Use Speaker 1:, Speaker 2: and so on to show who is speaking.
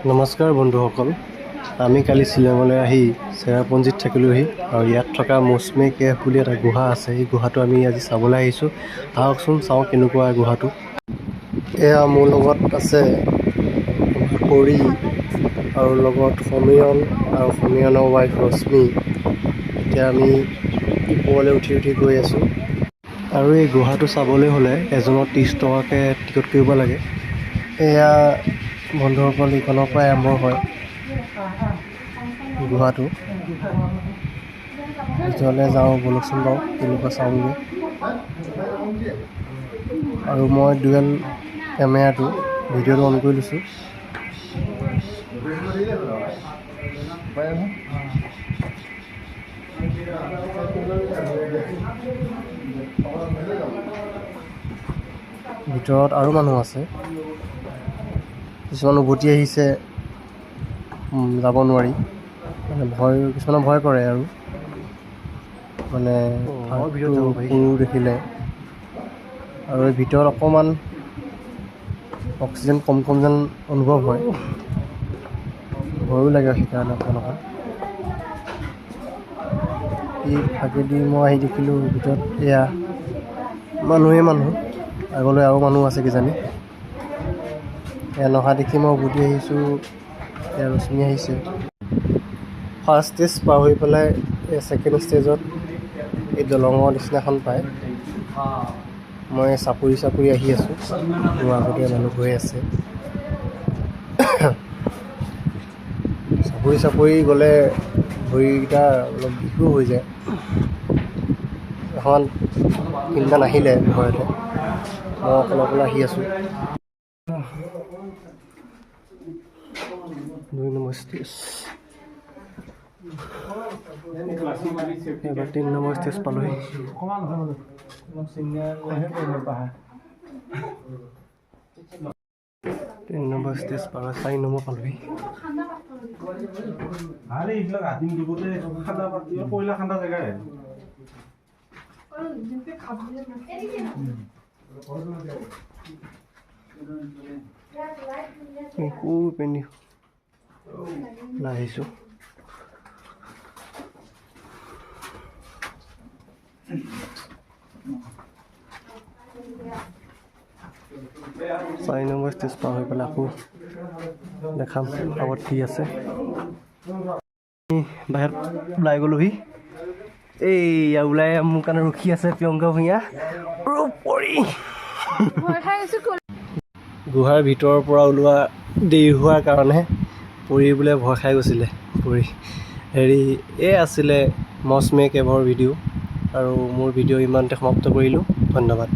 Speaker 1: নমস্কাৰ বন্ধুসকল, আমি কালি শ্বিলঙলৈ আহি চেৰাপুঞ্জীত থাকিলোঁহি আৰু ইয়াত থকা মৌচুমী কেভ বুলি এটা গুহা আছে। এই গুহাটো আমি আজি চাবলৈ আহিছোঁ। আহকচোন চাওঁ কেনেকুৱা গুহাটো। এয়া মোৰ লগত আছে পৰি আৰু লগত সমীৰণ আৰু সমীৰণৰ ৱাইফ ৰশ্মি। এতিয়া আমি ওপৰলৈ উঠি গৈ আছোঁ আৰু এই গুহাটো চাবলৈ হ'লে এজনৰ 30 টকাকৈ টিকট কৰিব লাগে। এয়া বন্ধুসকল, এইখনৰ পৰাই আৰম্ভ হয় গুহাটো। ভিতৰলৈ যাওঁ ব'লকচোন বাৰু, কেনেকুৱা চাওঁগৈ। আৰু মই ডুৱেল কেমেৰাটো ভিডিঅ'টো অন কৰি লৈছোঁ। ভিতৰত আৰু মানুহ আছে, কিছুমান উভতি আহিছে, যাব নোৱাৰি, মানে কিছুমানে ভয় কৰে আৰু মানে সৰু দেখিলে। আৰু এই ভিতৰত অকণমান অক্সিজেন কম যেন অনুভৱ হয়, ভয়ো লাগে সেইকাৰণে অকণ। এই ফাঁকেদি মই আহি দেখিলোঁ ভিতৰত এয়া মানুহ আগলৈ আৰু মানুহ আছে কিজানি। এয়া নহা দেখি মই উভতি আহিছোঁ। এয়া ৰশ্মি আহিছে। ফাৰ্ষ্ট ষ্টেজ পাৰ হৈ পেলাই ছেকেণ্ড ষ্টেজত এই দলঙৰ নিচিনাখন পায়। মই চাপৰি আহি আছোঁ, মোৰ আগতে মানুহ গৈ আছে। চাপৰি গ'লে ভৰিকেইটা অলপ বিষো হৈ যায়। এখন তিনিটা নাহিলে ঘৰতে, মই অকলে আহি আছোঁ। 2 নম্বৰ ষ্টেজ, এবাৰ 3 নম্বৰ ষ্টেজ পালোহি। 3 নম্বৰ ষ্টেজ পাৰ 4 নম্বৰ পালোহি। পিন্ধি আহিছোঁ। চাৰি নম্বৰ ষ্টেজ পাৰ হৈ পেলাই আকৌ দেখাম আগত কি আছে। বাহিৰত ওলাই গ'লোহি। এইয়া ওলাই মোৰ কাৰণে ৰখি আছে প্ৰিয়ংকা ভূঞা। গুহাৰ ভিতৰৰ পৰা ওলোৱা দেৰি হোৱাৰ কাৰণে পৰি বোলে ভয় খাই গৈছিলে। এই আছিলে মৌচুমী কেভৰ ভিডিঅ', আৰু মোৰ ভিডিঅ' ইমানতে সমাপ্ত কৰিলোঁ। ধন্যবাদ।